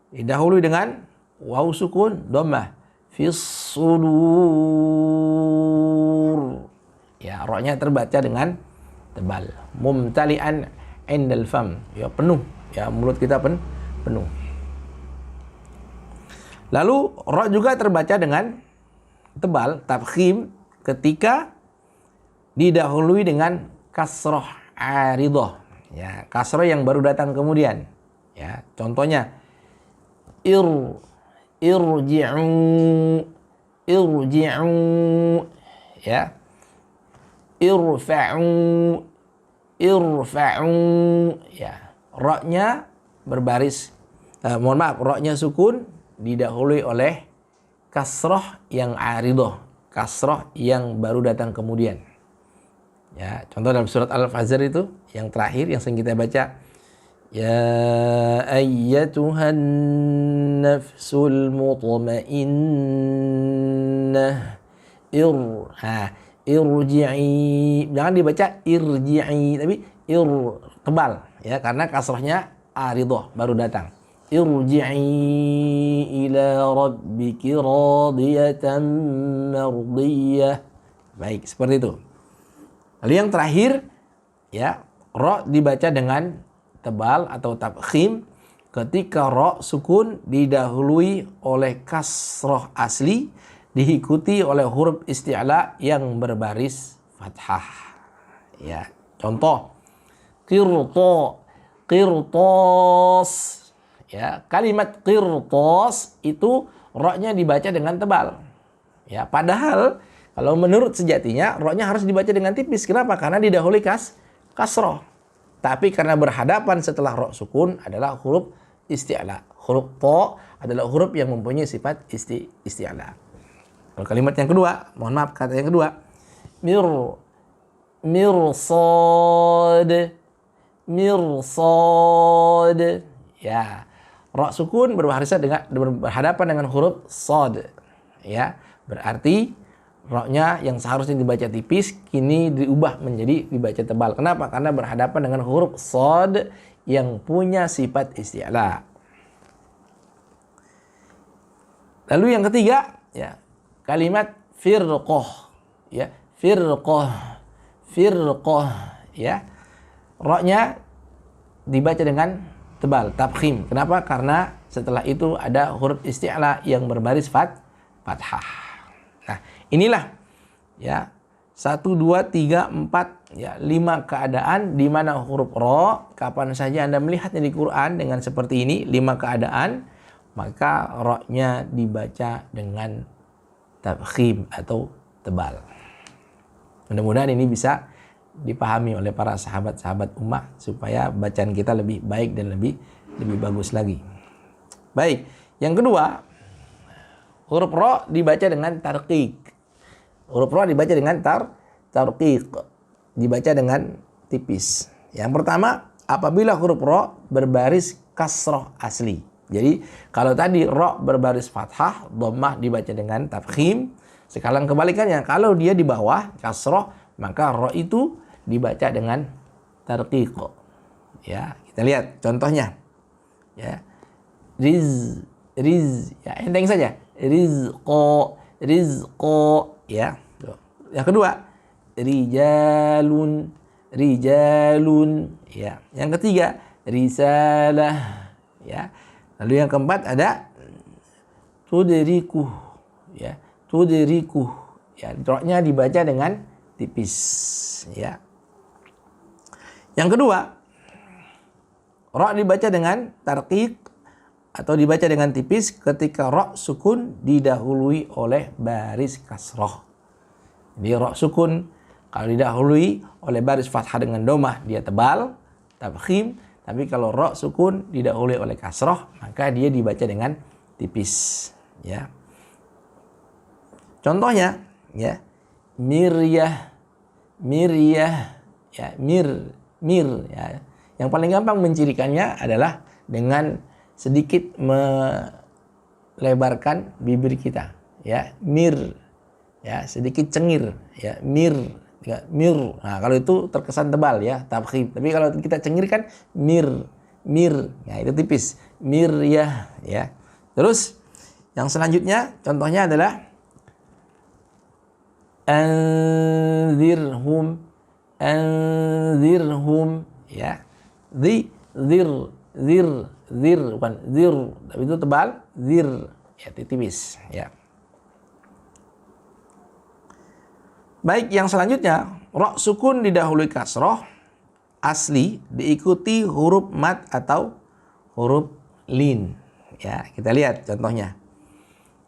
D: didahului dengan waw sukun dhammah, fis sudur, ya, ra-nya terbaca dengan tebal, mumtali'an indal fam, ya, penuh, ya, mulut kita penuh. Lalu ra juga terbaca dengan tebal, tafkhim, ketika didahului dengan kasroh aridoh, ya, kasroh yang baru datang kemudian, ya. Contohnya irji'u, irji'u, ya, irfa'u, irfa'u, ya. Ra-nya berbaris, ra-nya sukun, didahului oleh kasroh yang aridoh, kasroh yang baru datang kemudian. Ya, contoh dalam surat Al-Fajr itu yang terakhir yang sering kita baca, ya ayyatuhan nafsul mutmainnah irji'i, jangan dibaca irji'i tapi tebal ya, karena kasrohnya aridoh baru datang. Irji'i ila rabbiki radiyatan mardiyah. Baik, seperti itu. Lalu yang terakhir ya, ro dibaca dengan tebal atau tafkhim ketika ro sukun didahului oleh kasroh asli diikuti oleh huruf isti'la yang berbaris fathah. Ya, contoh qirtos. Ya, kalimat qirtos itu ro-nya dibaca dengan tebal. Ya, padahal kalau menurut sejatinya ro-nya harus dibaca dengan tipis. Kenapa? Karena didahului kasroh. Tapi karena berhadapan setelah ro sukun adalah huruf isti'la. Huruf to adalah huruf yang mempunyai sifat isti'la. Kalau kalimat yang kedua, mohon maaf kata yang kedua, mirsad. Ya, ro sukun berhadapan dengan huruf sod. Ya, berarti ro-nya yang seharusnya dibaca tipis kini diubah menjadi dibaca tebal. Kenapa? Karena berhadapan dengan huruf sod yang punya sifat isti'la. Lalu yang ketiga, ya, kalimat firqah. Ya, firqah, ya. Ro-nya dibaca dengan tebal, tafkhim. Kenapa? Karena setelah itu ada huruf isti'la yang berbaris fathah. Nah, inilah ya 1, 2, 3, 4 ya 5 keadaan di mana huruf ro kapan saja Anda melihatnya di Quran dengan seperti ini, 5 keadaan, maka ro-nya dibaca dengan tafkhim atau tebal. Mudah-mudahan ini bisa dipahami oleh para sahabat-sahabat ummah supaya bacaan kita lebih baik dan lebih bagus lagi. Baik, yang kedua, huruf ro dibaca dengan tarqiq. Huruf ro dibaca dengan tarqiq. Dibaca dengan tipis. Yang pertama, apabila huruf ro berbaris kasroh asli. Jadi, kalau tadi ro berbaris fathah, dhammah dibaca dengan tafkhim. Sekarang kebalikannya, kalau dia di bawah kasroh, maka ro itu dibaca dengan tarqiq. Ya, kita lihat contohnya. Ya. Riz, ya, enteng saja. Rizqo, ya. Yang kedua, rijalun, ya. Yang ketiga, risalah, ya. Lalu yang keempat ada tudrikuh, ya. Tudrikuh, ya. Ro-nya dibaca dengan tipis, ya. Yang kedua, ro dibaca dengan tarqiq atau dibaca dengan tipis ketika ro sukun didahului oleh baris kasroh. Jadi ro sukun kalau didahului oleh baris fathah dengan domah dia tebal, tafkhim. Tapi kalau ro sukun didahului oleh kasroh maka dia dibaca dengan tipis. Ya. Contohnya, ya, miryah, ya, mir, ya. Yang paling gampang mencirikannya adalah dengan sedikit melebarkan bibir kita, ya, mir, ya, sedikit cengir, ya, mir. Nah, kalau itu terkesan tebal, ya, tafkhim. Tapi kalau kita cengirkan mir, ya, itu tipis, miryah, ya. Terus yang selanjutnya contohnya adalah anzirhum, ya, zir, bukan zir, tapi itu tebal, zir, ya, tipis, ya. Baik, yang selanjutnya, ro sukun didahului kasroh asli diikuti huruf mat atau huruf lin. Ya, kita lihat contohnya.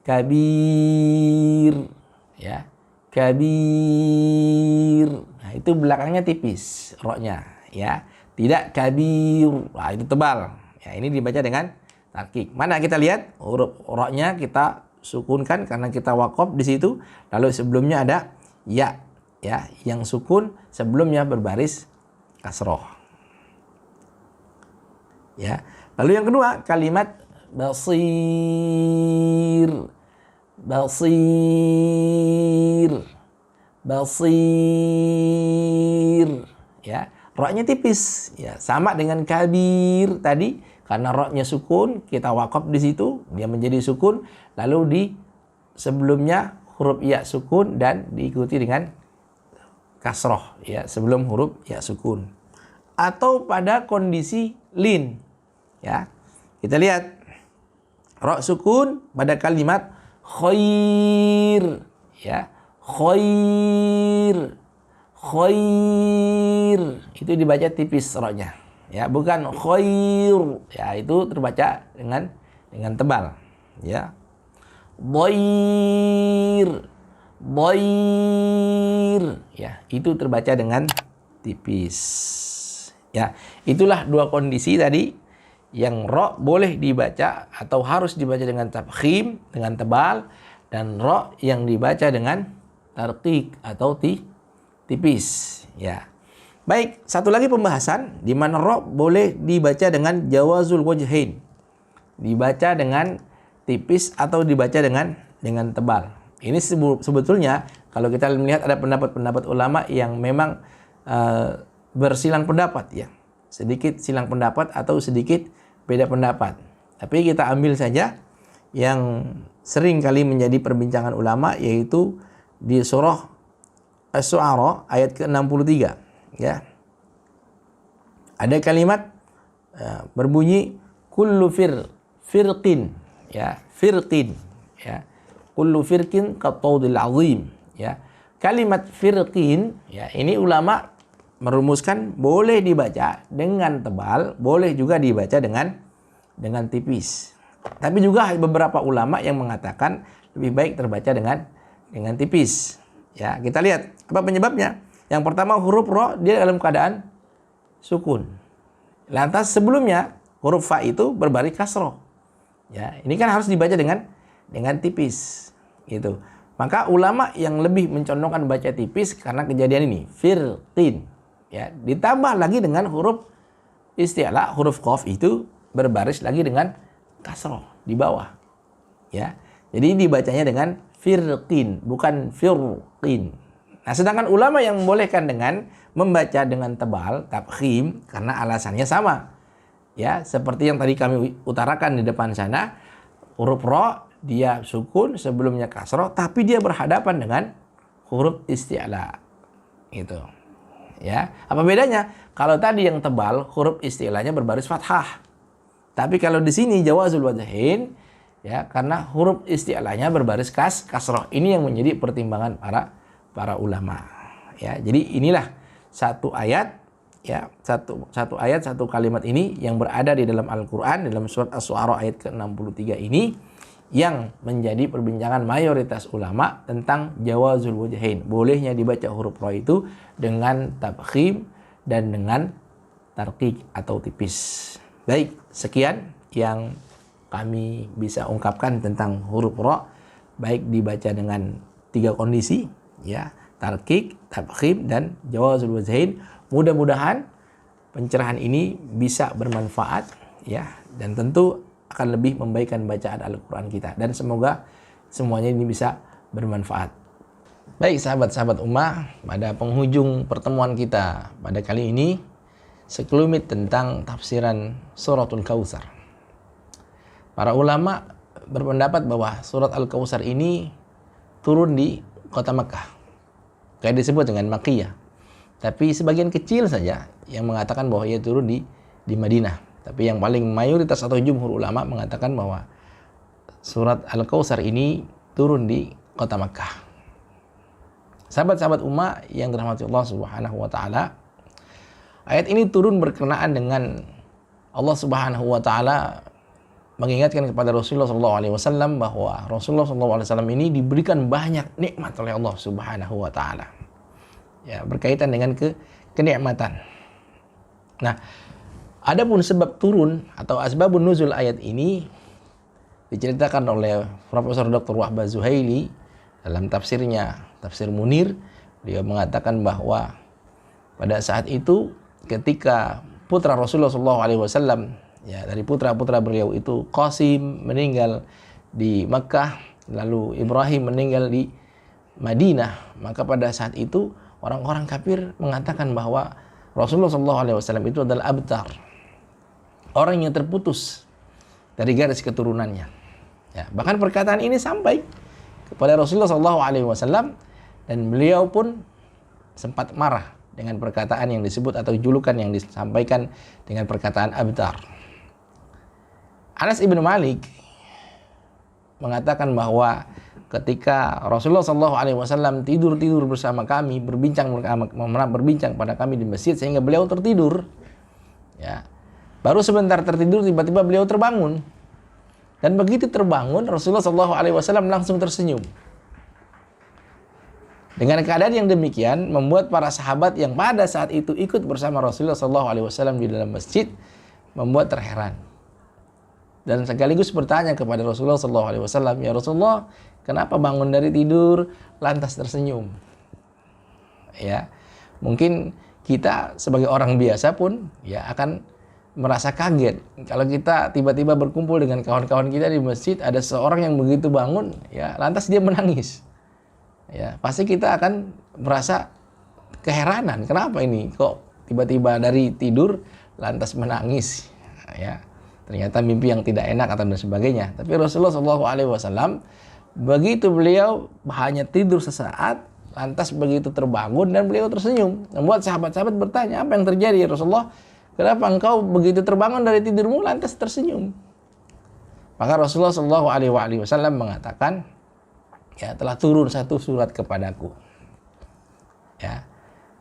D: Kabir, ya, kabir. Nah, itu belakangnya tipis, ro-nya, ya. Tidak kabir, nah, itu tebal. Ya, ini dibaca dengan tarqiq. Mana kita lihat huruf ro-nya kita sukunkan karena kita waqaf di situ. Lalu sebelumnya ada ya, yang sukun sebelumnya berbaris kasroh. Ya. Lalu yang kedua kalimat basir, ya, roknya tipis, ya, sama dengan kabir tadi. Karena roknya sukun, kita wakaf di situ, dia menjadi sukun, lalu di sebelumnya huruf ya sukun dan diikuti dengan kasroh, ya, sebelum huruf ya sukun. Atau pada kondisi lin, ya, kita lihat rok sukun pada kalimat khair, ya, khair, itu dibaca tipis roknya. Ya, bukan khair, ya, itu terbaca dengan tebal, ya. Dhair, ya, itu terbaca dengan tipis. Ya, itulah dua kondisi tadi yang ro boleh dibaca atau harus dibaca dengan tafkhim, dengan tebal, dan ro yang dibaca dengan tarqiq atau tipis, ya. Baik, satu lagi pembahasan di mana ro boleh dibaca dengan jawazul wajhain. Dibaca dengan tipis atau dibaca dengan tebal. Ini sebetulnya kalau kita melihat ada pendapat-pendapat ulama yang memang bersilang pendapat, ya. Sedikit silang pendapat atau sedikit beda pendapat. Tapi kita ambil saja yang sering kali menjadi perbincangan ulama, yaitu di surah Asy-Syu'ara ayat ke-63. Ya, ada kalimat berbunyi kullu firqin, ya, firqin, ya, kullu firqin qataudil azim, ya. Kalimat firqin, ya, ini ulama merumuskan boleh dibaca dengan tebal, boleh juga dibaca dengan tipis. Tapi juga beberapa ulama yang mengatakan lebih baik terbaca dengan tipis. Ya, kita lihat apa penyebabnya. Yang pertama, huruf ro dia dalam keadaan sukun. Lantas sebelumnya huruf fa itu berbaris kasroh. Ya, ini kan harus dibaca dengan tipis, gitu. Maka ulama yang lebih mencondongkan baca tipis karena kejadian ini, firqin, ya, ditambah lagi dengan huruf isti'la, huruf qaf itu berbaris lagi dengan kasroh di bawah. Ya. Jadi dibacanya dengan firqin, bukan firqin. Nah, sedangkan ulama yang membolehkan dengan membaca dengan tebal, tafkhim, karena alasannya sama. Ya, seperti yang tadi kami utarakan di depan sana, huruf ro dia sukun sebelumnya kasroh, tapi dia berhadapan dengan huruf isti'la. Gitu. Ya, apa bedanya? Kalau tadi yang tebal, huruf isti'lanya berbaris fathah. Tapi kalau di sini jawazul wajhain, ya, karena huruf isti'lanya berbaris kasroh. Ini yang menjadi pertimbangan para ulama, ya. Jadi inilah satu ayat, ya, satu ayat, satu kalimat ini yang berada di dalam Al-Qur'an dalam surat Asy-Syu'ara ayat ke-63 ini yang menjadi perbincangan mayoritas ulama tentang jawazul wajhain, bolehnya dibaca huruf ro itu dengan tafkhim dan dengan tarqiq atau tipis. Baik, sekian yang kami bisa ungkapkan tentang huruf ro, baik dibaca dengan 3 kondisi, ya, tarqiq, tafkhim, dan jawazul wajhain. Mudah-mudahan pencerahan ini bisa bermanfaat, ya, dan tentu akan lebih membaikkan bacaan Al-Quran kita, dan semoga semuanya ini bisa bermanfaat. Baik sahabat-sahabat ummah, pada penghujung pertemuan kita pada kali ini sekelumit tentang tafsiran suratul Kautsar. Para ulama berpendapat bahwa surat Al-Kautsar ini turun di kota Makkah, kayak disebut dengan Makkiyah. Tapi sebagian kecil saja yang mengatakan bahwa ia turun di Madinah. Tapi yang paling mayoritas atau jumhur ulama mengatakan bahwa surat Al-Kautsar ini turun di kota Makkah. Sahabat-sahabat ummah yang dirahmati Allah Subhanahu wa taala, ayat ini turun berkenaan dengan Allah Subhanahu wa taala mengingatkan kepada Rasulullah SAW bahwa Rasulullah SAW ini diberikan banyak nikmat oleh Allah Subhanahu wa taala. Ya, berkaitan dengan kenikmatan. Nah, adapun sebab turun atau asbabun nuzul ayat ini diceritakan oleh Profesor Dr. Wahbah Zuhaili dalam tafsirnya, Tafsir Munir. Beliau mengatakan bahwa pada saat itu ketika putra Rasulullah SAW, ya, dari putra-putra beliau itu Qasim meninggal di Makkah, lalu Ibrahim meninggal di Madinah, maka pada saat itu orang-orang kafir mengatakan bahwa Rasulullah SAW itu adalah abtar, orang yang terputus dari garis keturunannya. Ya, bahkan perkataan ini sampai kepada Rasulullah SAW dan beliau pun sempat marah dengan perkataan yang disebut atau julukan yang disampaikan dengan perkataan abtar. Anas ibn Malik mengatakan bahwa ketika Rasulullah SAW tidur bersama kami, berbincang pada kami di masjid, sehingga beliau tertidur, ya, baru sebentar tertidur tiba-tiba beliau terbangun, dan begitu terbangun Rasulullah SAW langsung tersenyum. Dengan keadaan yang demikian membuat para sahabat yang pada saat itu ikut bersama Rasulullah SAW di dalam masjid membuat terheran dan sekaligus bertanya kepada Rasulullah SAW, ya Rasulullah, kenapa bangun dari tidur lantas tersenyum? Ya, mungkin kita sebagai orang biasa pun ya akan merasa kaget kalau kita tiba-tiba berkumpul dengan kawan-kawan kita di masjid, ada seorang yang begitu bangun, ya lantas dia menangis. Ya, pasti kita akan merasa keheranan, kenapa ini kok tiba-tiba dari tidur lantas menangis, ya, ternyata mimpi yang tidak enak atau dan sebagainya. Tapi Rasulullah SAW begitu beliau hanya tidur sesaat, lantas begitu terbangun dan beliau tersenyum, membuat sahabat-sahabat bertanya, apa yang terjadi ya Rasulullah, kenapa engkau begitu terbangun dari tidurmu lantas tersenyum? Maka Rasulullah SAW mengatakan, ya, telah turun satu surat kepadaku. Ya.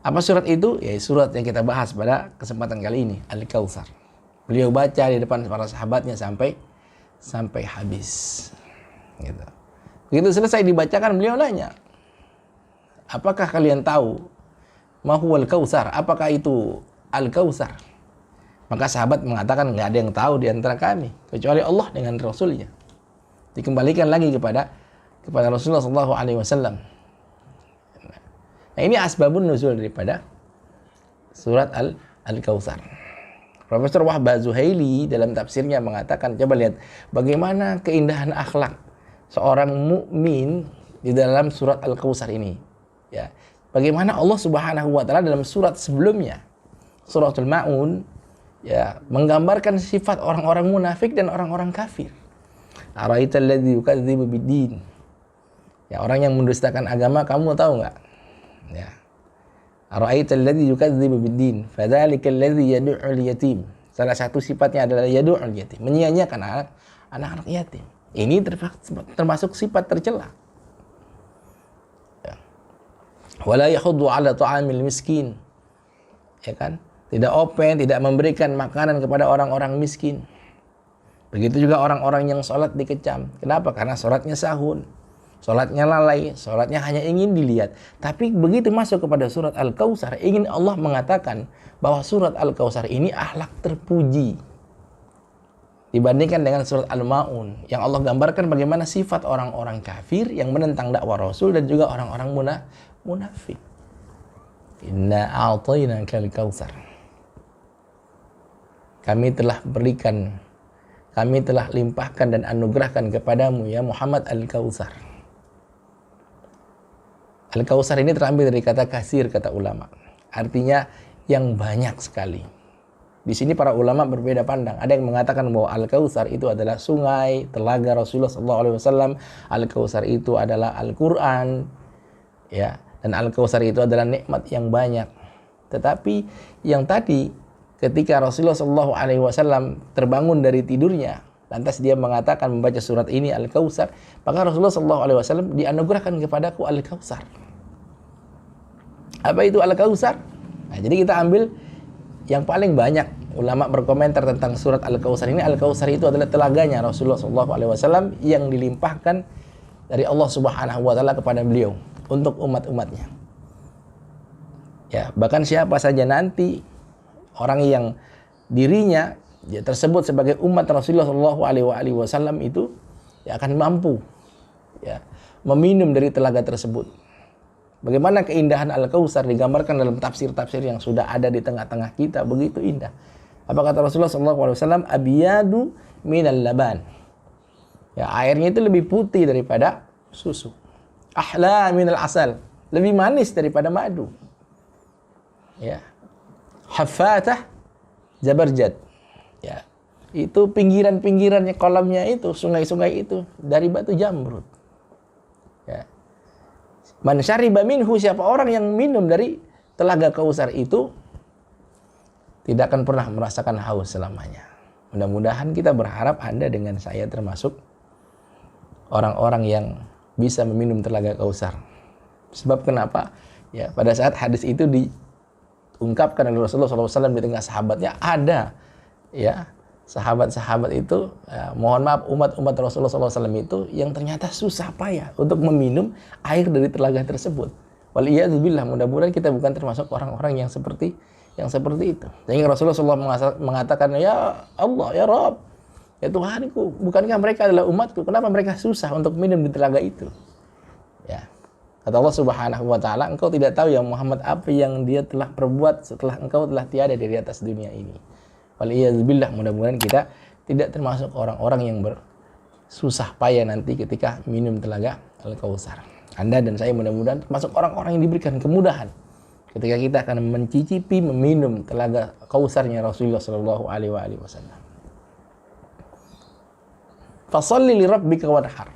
D: Apa surat itu? Ya, surat yang kita bahas pada kesempatan kali ini, Al-Kautsar. Beliau baca di depan para sahabatnya sampai habis. Gitu. Begitu selesai dibacakan, beliau nanya, apakah kalian tahu ma huwal kautsar? Apakah itu Al-Kautsar? Maka sahabat mengatakan, nggak ada yang tahu di antara kami kecuali Allah dengan Rasulnya. Dikembalikan lagi kepada Rasulullah SAW. Nah, ini asbabun nuzul daripada surat Al-Kautsar. Profesor Wahbah Zuhaili dalam tafsirnya mengatakan, coba lihat bagaimana keindahan akhlak seorang mukmin di dalam surat Al-Kautsar ini. Ya, bagaimana Allah Subhanahu wa taala dalam surat sebelumnya, Suratul Maun, ya, menggambarkan sifat orang-orang munafik dan orang-orang kafir. Ara'aital ladzi yukadzibu bid-din. Ya, orang yang mendustakan agama, kamu tahu enggak? Ya. Ara'aital ladzi yukadzibu bid-din, fadzalikal ladzi yad'ul yatim. Salah satu sifatnya adalah yad'ul yatim, menyia-nyiakan anak-anak yatim. Ini termasuk sifat tercela. Ya. Wala yahuddu 'ala ta'amil miskin. Ya kan? Tidak open, tidak memberikan makanan kepada orang-orang miskin. Begitu juga orang-orang yang sholat dikecam. Kenapa? Karena sholatnya sahun, sholatnya lalai, sholatnya hanya ingin dilihat. Tapi begitu masuk kepada surat Al-Kautsar, ingin Allah mengatakan bahwa surat Al-Kautsar ini akhlak terpuji dibandingkan dengan surat Al-Maun yang Allah gambarkan bagaimana sifat orang-orang kafir yang menentang dakwah Rasul dan juga orang-orang munafik. Inna a'tainakal kautsar. Kami telah limpahkan dan anugerahkan kepadamu ya Muhammad Al-Kautsar. Al-Kautsar ini terambil dari kata kasir, kata ulama. Artinya yang banyak sekali. Di sini para ulama berbeda pandang. Ada yang mengatakan bahwa Al-Kautsar itu adalah sungai, telaga Rasulullah SAW. Al-Kautsar itu adalah Al-Quran. Ya, dan Al-Kautsar itu adalah nikmat yang banyak. Tetapi yang tadi ketika Rasulullah SAW terbangun dari tidurnya, lantas dia mengatakan membaca surat ini Al-Kautsar, maka Rasulullah SAW dianugerahkan kepadaku Al-Kautsar. Apa itu Al-Kautsar? Nah, jadi kita ambil yang paling banyak ulama berkomentar tentang surat Al-Kautsar ini. Al-Kautsar itu adalah telaganya Rasulullah SAW yang dilimpahkan dari Allah Subhanahu wa taala kepada beliau untuk umat-umatnya. Ya, bahkan siapa saja nanti orang yang dirinya tersebut sebagai umat Rasulullah SAW itu ya akan mampu ya meminum dari telaga tersebut. Bagaimana keindahan Al-Kautsar digambarkan dalam tafsir-tafsir yang sudah ada di tengah-tengah kita, begitu indah. Apa kata Rasulullah SAW? Abiyadu minal laban. Ya, airnya itu lebih putih daripada susu. Ahla minal asal, lebih manis daripada madu. Ya. Haffatah Jabarjad. Ya. Itu pinggiran-pinggirannya, kolamnya itu, sungai-sungai itu dari batu jamrud. Ya. Man syariba minhu, siapa orang yang minum dari telaga Kautsar itu tidak akan pernah merasakan haus selamanya. Mudah-mudahan kita berharap Anda dengan saya termasuk orang-orang yang bisa meminum telaga Kautsar. Sebab kenapa? Ya, pada saat hadis itu diungkapkan oleh Rasulullah SAW di tengah sahabatnya, ada ya sahabat-sahabat itu, ya, mohon maaf, umat-umat Rasulullah SAW itu yang ternyata susah payah untuk meminum air dari telaga tersebut. Waliyadzubillah, mudah-mudahan kita bukan termasuk orang-orang yang seperti itu. Sehingga Rasulullah SAW mengatakan, ya Allah, ya Rabb, ya Tuhanku, bukankah mereka adalah umatku? Kenapa mereka susah untuk minum di telaga itu? Ya, kata Allah Subhanahu wa Ta'ala, engkau tidak tahu ya Muhammad apa yang dia telah perbuat setelah engkau telah tiada dari atas dunia ini. Waliyadzubillah, mudah-mudahan kita tidak termasuk orang-orang yang bersusah payah nanti ketika minum telaga Al-Kautsar. Anda dan saya mudah-mudahan termasuk orang-orang yang diberikan kemudahan ketika kita akan mencicipi meminum telaga Kautsarnya Rasulullah sallallahu alaihi wasallam. Fasholli li rabbika wanhar.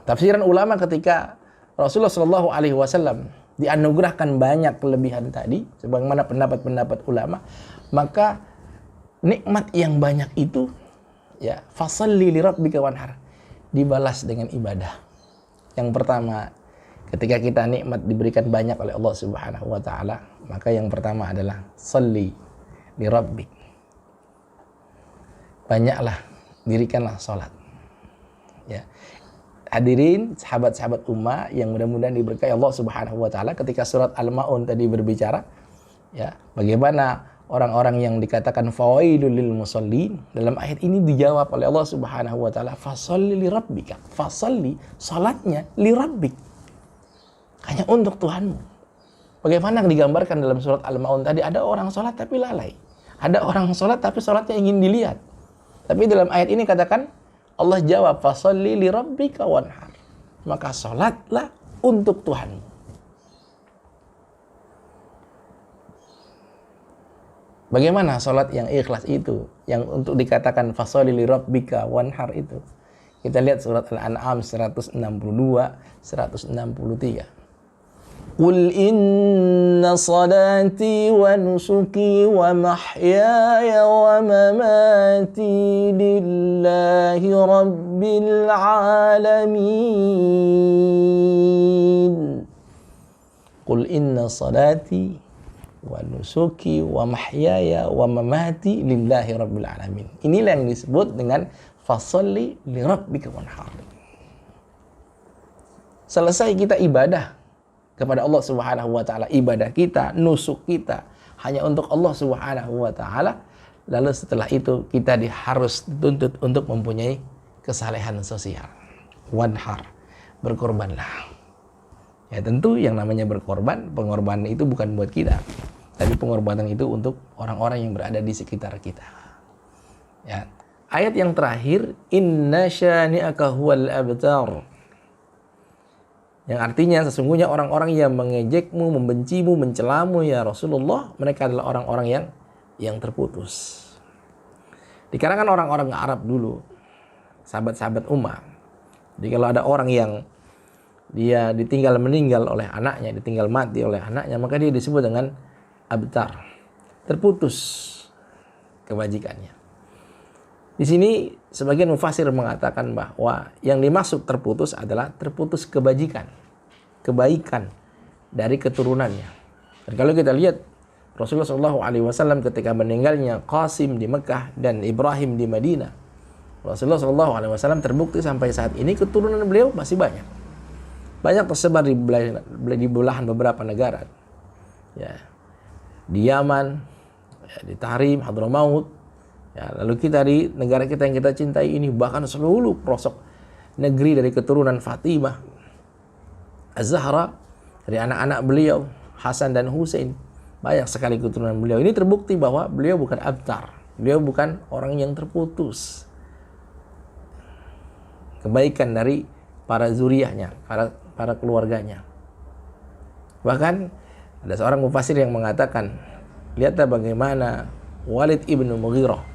D: Tafsiran ulama ketika Rasulullah sallallahu alaihi wasallam dianugerahkan banyak kelebihan tadi, sebagaimana pendapat-pendapat ulama, maka nikmat yang banyak itu, ya, fasholli li rabbika wanhar, dibalas dengan ibadah. Yang pertama, ketika kita nikmat diberikan banyak oleh Allah Subhanahu wa Ta'ala, maka yang pertama adalah sholli li rabbik. Banyaklah, dirikanlah salat. Ya. Hadirin sahabat-sahabat ummah yang mudah-mudahan diberkahi Allah Subhanahu wa Ta'ala, ketika surat Al-Maun tadi berbicara, ya, bagaimana orang-orang yang dikatakan fawailul lil musallin, dalam ayat ini dijawab oleh Allah Subhanahu wa Ta'ala, fasholli li rabbika. Fasholli, salatnya li rabbik, hanya untuk Tuhanmu. Bagaimana digambarkan dalam surat Al-Maun tadi, ada orang salat tapi lalai, ada orang salat tapi salatnya ingin dilihat. Tapi dalam ayat ini katakan Allah jawab, fasholli li rabbika wanhar, maka salatlah untuk Tuhanmu. Bagaimana salat yang ikhlas itu, yang untuk dikatakan fasholli li rabbika wanhar itu? Kita lihat surat Al-An'am 162, 163. Qul inna salati wa nusuki wa mahyaya wa mamati lillahi rabbil alamin. Qul inna salati wa nusuki wa mahyaya wa mamati lillahi rabbil alamin. Inilah yang disebut dengan fasholli li rabbika wanhar. Selesai kita ibadah kepada Allah Subhanahu wa Ta'ala, ibadah kita, nusuk kita hanya untuk Allah Subhanahu wa Ta'ala. Lalu setelah itu kita harus dituntut untuk mempunyai kesalehan sosial. Wanhar, berkorbanlah. Ya, tentu yang namanya berkorban, pengorbanan itu bukan buat kita, tapi pengorbanan itu untuk orang-orang yang berada di sekitar kita. Ya. Ayat yang terakhir, inna syani'aka huwal abtar, yang artinya sesungguhnya orang-orang yang mengejekmu, membencimu, mencelamu ya Rasulullah, mereka adalah orang-orang yang terputus. Di kalangan orang-orang Arab dulu, sahabat-sahabat Ummah, jadi kalau ada orang yang dia ditinggal meninggal oleh anaknya, ditinggal mati oleh anaknya, maka dia disebut dengan abtar, terputus kebajikannya. Di sini sebagian mufassir mengatakan bahwa yang dimaksud terputus adalah terputus kebaikan dari keturunannya. Dan kalau kita lihat Rasulullah SAW ketika meninggalnya Qasim di Mekah dan Ibrahim di Madinah, Rasulullah SAW terbukti sampai saat ini keturunan beliau masih banyak tersebar di belahan beberapa negara. Ya, di Yaman, ya, di Tahrim, Hadramaut, Ya, lalu kita di negara kita yang kita cintai ini, bahkan seluruh pelosok negeri dari keturunan Fatimah Az-Zahra, dari anak-anak beliau Hasan dan Husain, banyak sekali keturunan beliau. Ini terbukti bahwa beliau bukan abtar, beliau bukan orang yang terputus. Kebaikan dari para zuriyahnya, para keluarganya. Bahkan ada seorang mufassir yang mengatakan, lihatlah bagaimana Walid ibnu Mughirah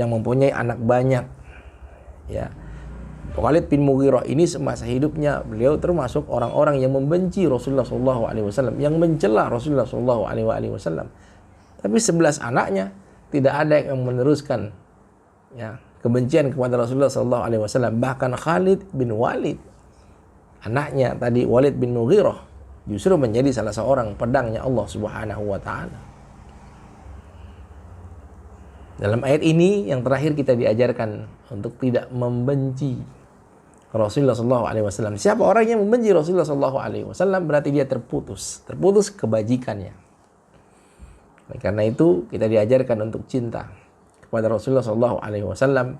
D: yang mempunyai anak banyak. Ya, Walid bin Mughirah ini semasa hidupnya beliau termasuk orang-orang yang membenci Rasulullah SAW, yang mencela Rasulullah SAW. Tapi 11 anaknya tidak ada yang meneruskan ya kebencian kepada Rasulullah SAW. Bahkan Khalid bin Walid, anaknya tadi Walid bin Mughirah, justru menjadi salah seorang pedangnya Allah Subhanahu wa taala. Dalam ayat ini yang terakhir kita diajarkan untuk tidak membenci Rasulullah SAW. Siapa orang yang membenci Rasulullah SAW berarti dia terputus kebajikannya. Karena itu kita diajarkan untuk cinta kepada Rasulullah SAW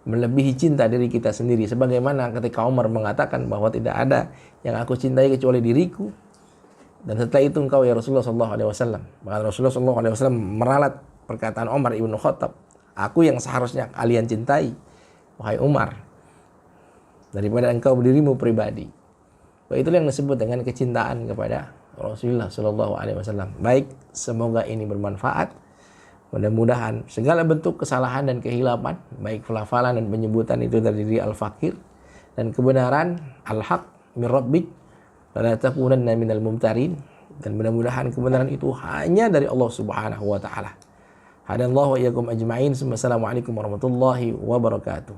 D: melebihi cinta diri kita sendiri. Sebagaimana ketika Umar mengatakan bahwa tidak ada yang aku cintai kecuali diriku, dan setelah itu engkau ya Rasulullah SAW. Maka Rasulullah SAW meralat perkataan Umar ibn Khattab, aku yang seharusnya kalian cintai, wahai Umar, daripada engkau dirimu pribadi. Itulah yang disebut dengan kecintaan kepada Rasulullah SAW. Baik, semoga ini bermanfaat. Mudah-mudahan segala bentuk kesalahan dan kehilapan, baik pelafalan dan penyebutan itu dari diri al-fakir, dan kebenaran al-haq min rabbik la takunanna minal mumtarin, dan mudah-mudahan kebenaran itu hanya dari Allah Subhanahu wa taala. Hadallahu wa iyyakum ajma'in. Assalamualaikum warahmatullahi wabarakatuh.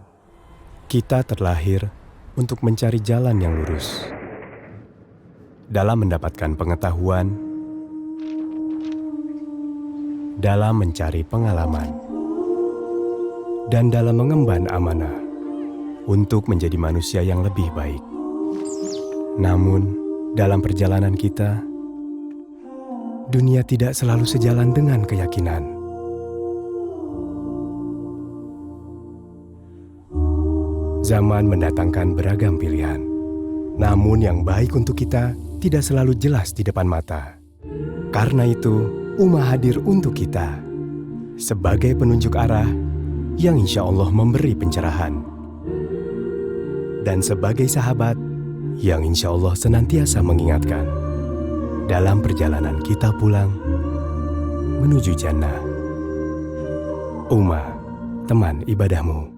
E: Kita terlahir untuk mencari jalan yang lurus. Dalam mendapatkan pengetahuan, dalam mencari pengalaman, dan dalam mengemban amanah untuk menjadi manusia yang lebih baik. Namun, dalam perjalanan kita, dunia tidak selalu sejalan dengan keyakinan. Zaman mendatangkan beragam pilihan, namun yang baik untuk kita tidak selalu jelas di depan mata. Karena itu, Ummah hadir untuk kita sebagai penunjuk arah yang insya Allah memberi pencerahan, dan sebagai sahabat yang insya Allah senantiasa mengingatkan dalam perjalanan kita pulang menuju jannah. Ummah, teman ibadahmu.